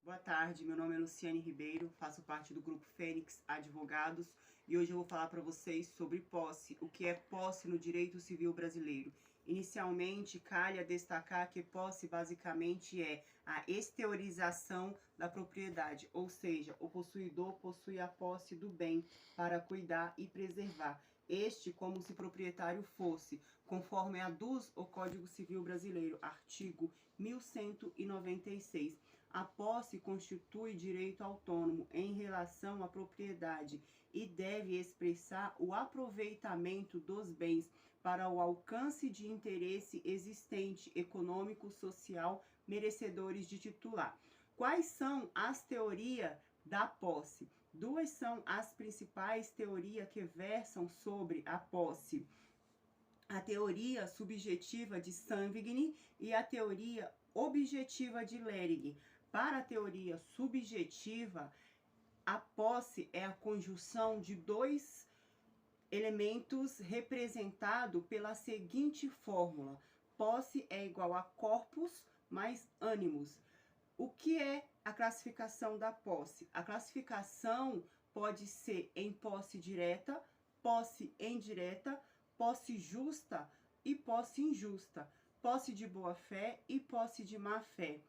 Boa tarde, meu nome é Luciane Ribeiro, faço parte do Grupo Fênix Advogados e hoje eu vou falar para vocês sobre posse, o que é posse no direito civil brasileiro. Inicialmente, calha destacar que posse basicamente é a exteriorização da propriedade, ou seja, o possuidor possui a posse do bem para cuidar e preservar. Este como se proprietário fosse, conforme aduz o Código Civil Brasileiro, artigo 1196. A posse constitui direito autônomo em relação à propriedade e deve expressar o aproveitamento dos bens para o alcance de interesse existente, econômico, social, merecedores de titular. Quais são as teorias da posse? Duas são as principais teorias que versam sobre a posse: a teoria subjetiva de Savigny e a teoria objetiva de Lering. Para a teoria subjetiva, a posse é a conjunção de dois elementos representados pela seguinte fórmula: posse é igual a corpus mais animus. O que é a classificação da posse? A classificação pode ser em posse direta, posse indireta, posse justa e posse injusta, posse de boa-fé e posse de má-fé,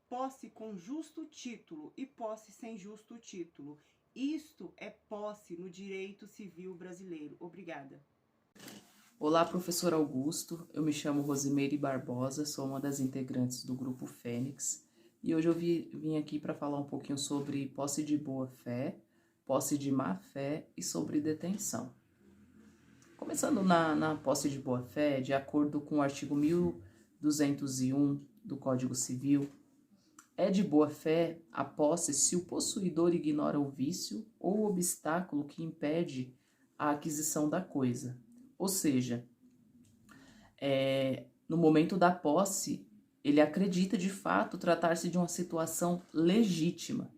posse com justo título e posse sem justo título. Isto é posse no direito civil brasileiro. Obrigada. Olá, professor Augusto. Eu me chamo Rosimeire Barbosa, sou uma das integrantes do Grupo Fênix e hoje eu vim aqui para falar um pouquinho sobre posse de boa-fé, posse de má-fé e sobre detenção. Começando na posse de boa-fé, de acordo com o artigo 1201 do Código Civil, é de boa-fé a posse se o possuidor ignora o vício ou o obstáculo que impede a aquisição da coisa. Ou seja, no momento da posse, ele acredita de fato tratar-se de uma situação legítima,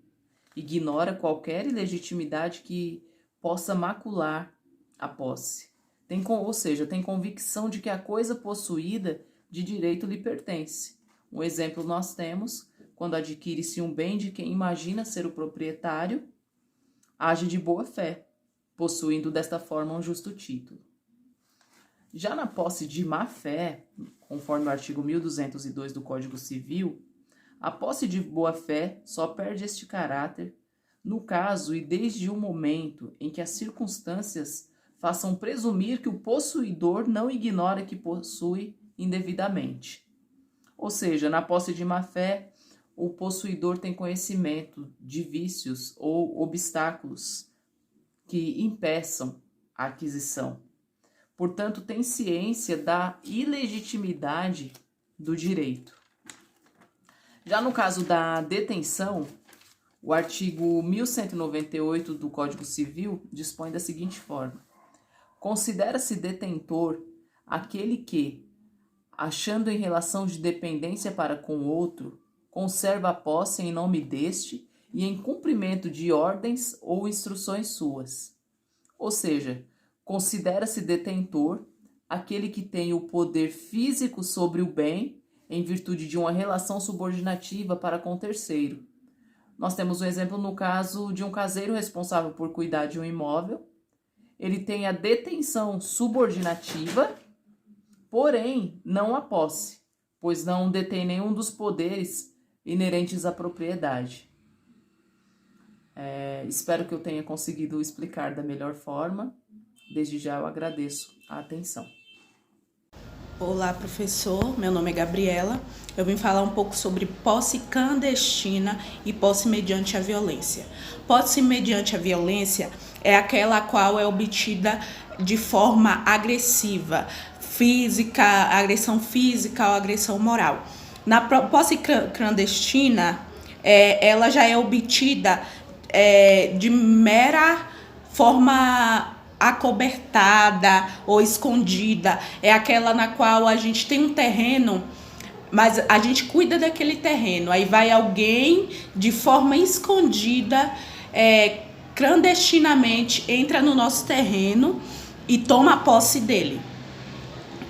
ignora qualquer ilegitimidade que possa macular a posse. Ou seja, tem convicção de que a coisa possuída de direito lhe pertence. Um exemplo nós temos quando adquire-se um bem de quem imagina ser o proprietário, age de boa fé, possuindo desta forma um justo título. Já na posse de má fé, conforme o artigo 1202 do Código Civil, a posse de boa fé só perde este caráter no caso e desde o momento em que as circunstâncias façam presumir que o possuidor não ignora que possui indevidamente. Ou seja, na posse de má fé, o possuidor tem conhecimento de vícios ou obstáculos que impeçam a aquisição. Portanto, tem ciência da ilegitimidade do direito. Já no caso da detenção, o artigo 1198 do Código Civil dispõe da seguinte forma: considera-se detentor aquele que, achando em relação de dependência para com outro, conserva a posse em nome deste e em cumprimento de ordens ou instruções suas. Ou seja, considera-se detentor aquele que tem o poder físico sobre o bem em virtude de uma relação subordinativa para com terceiro. Nós temos um exemplo no caso de um caseiro responsável por cuidar de um imóvel. Ele tem a detenção subordinativa, porém não a posse, pois não detém nenhum dos poderes inerentes à propriedade. Espero que eu tenha conseguido explicar da melhor forma. Desde já eu agradeço a atenção. Olá, professor. Meu nome é Gabriela. Eu vim falar um pouco sobre posse clandestina e posse mediante a violência. Posse mediante a violência é aquela a qual é obtida de forma agressiva, física, agressão física ou agressão moral. Na posse clandestina, ela já é obtida de mera forma acobertada ou escondida. É aquela na qual a gente tem um terreno, mas a gente cuida daquele terreno. Aí vai alguém de forma escondida, clandestinamente, entra no nosso terreno e toma posse dele.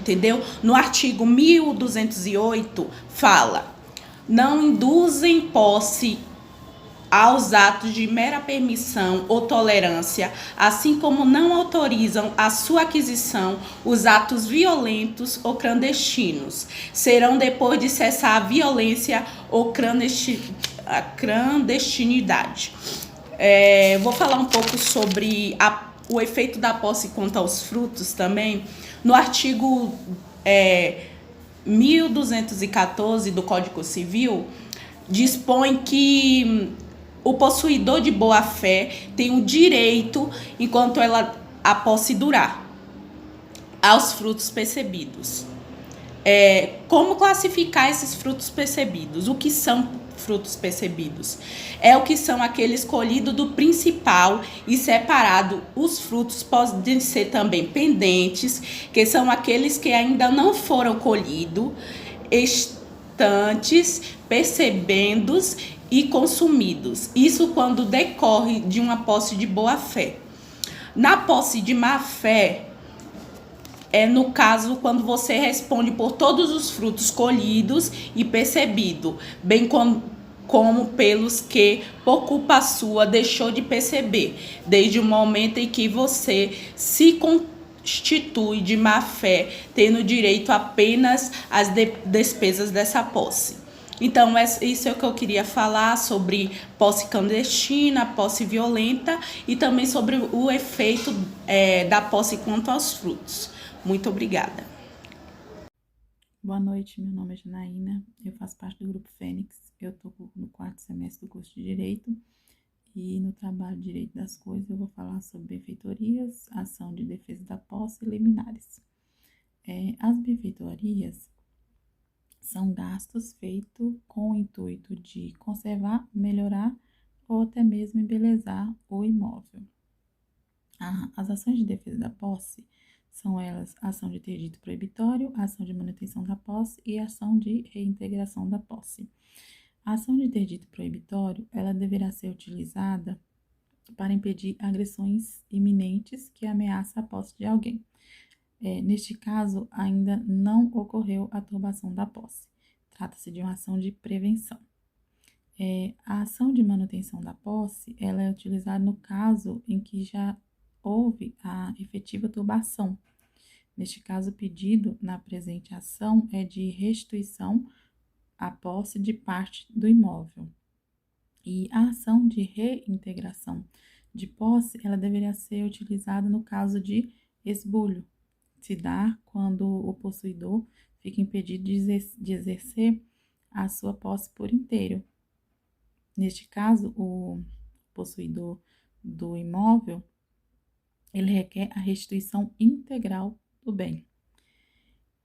Entendeu? No artigo 1208 fala: não induzem posse aos atos de mera permissão ou tolerância, assim como não autorizam a sua aquisição os atos violentos ou clandestinos. Serão depois de cessar a violência ou clandestinidade. Vou falar um pouco sobre o efeito da posse quanto aos frutos também. No artigo 1214 do Código Civil, dispõe que o possuidor de boa-fé tem o direito, enquanto a posse durar, aos frutos percebidos. Como classificar esses frutos percebidos? O que são frutos percebidos? É o que são aqueles colhidos do principal e separado. Os frutos podem ser também pendentes, que são aqueles que ainda não foram colhidos, estantes, percebendos e consumidos. Isso quando decorre de uma posse de boa-fé. Na posse de má-fé, no caso quando você responde por todos os frutos colhidos e percebido, bem como pelos que, por culpa sua, deixou de perceber, desde o momento em que você se constitui de má-fé, tendo direito apenas às despesas dessa posse. Então, isso é o que eu queria falar sobre posse clandestina, posse violenta e também sobre o efeito da posse quanto aos frutos. Muito obrigada. Boa noite, meu nome é Janaína, eu faço parte do Grupo Fênix, eu estou no 4º semestre do curso de Direito e no trabalho de Direito das Coisas eu vou falar sobre benfeitorias, ação de defesa da posse e liminares. As benfeitorias são gastos feitos com o intuito de conservar, melhorar ou até mesmo embelezar o imóvel. As ações de defesa da posse são elas ação de interdito proibitório, ação de manutenção da posse e ação de reintegração da posse. A ação de interdito proibitório, ela deverá ser utilizada para impedir agressões iminentes que ameaçam a posse de alguém. Neste caso, ainda não ocorreu a turbação da posse. Trata-se de uma ação de prevenção. A ação de manutenção da posse, ela é utilizada no caso em que já houve a efetiva turbação. Neste caso, o pedido na presente ação é de restituição à posse de parte do imóvel. E a ação de reintegração de posse, ela deveria ser utilizada no caso de esbulho. Se dá quando o possuidor fica impedido de exercer a sua posse por inteiro. Neste caso, o possuidor do imóvel, ele requer a restituição integral do bem.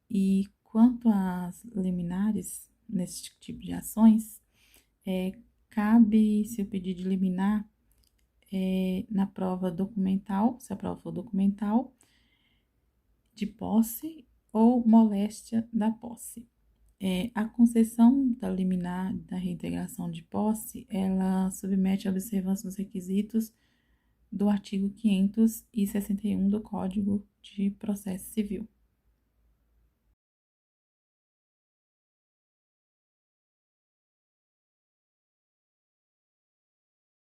E quanto às liminares, nesse tipo de ações, cabe-se o pedido de liminar na prova documental, se a prova for documental, de posse ou moléstia da posse. A concessão da liminar da reintegração de posse, ela submete a observância dos requisitos do artigo 561 do Código de Processo Civil.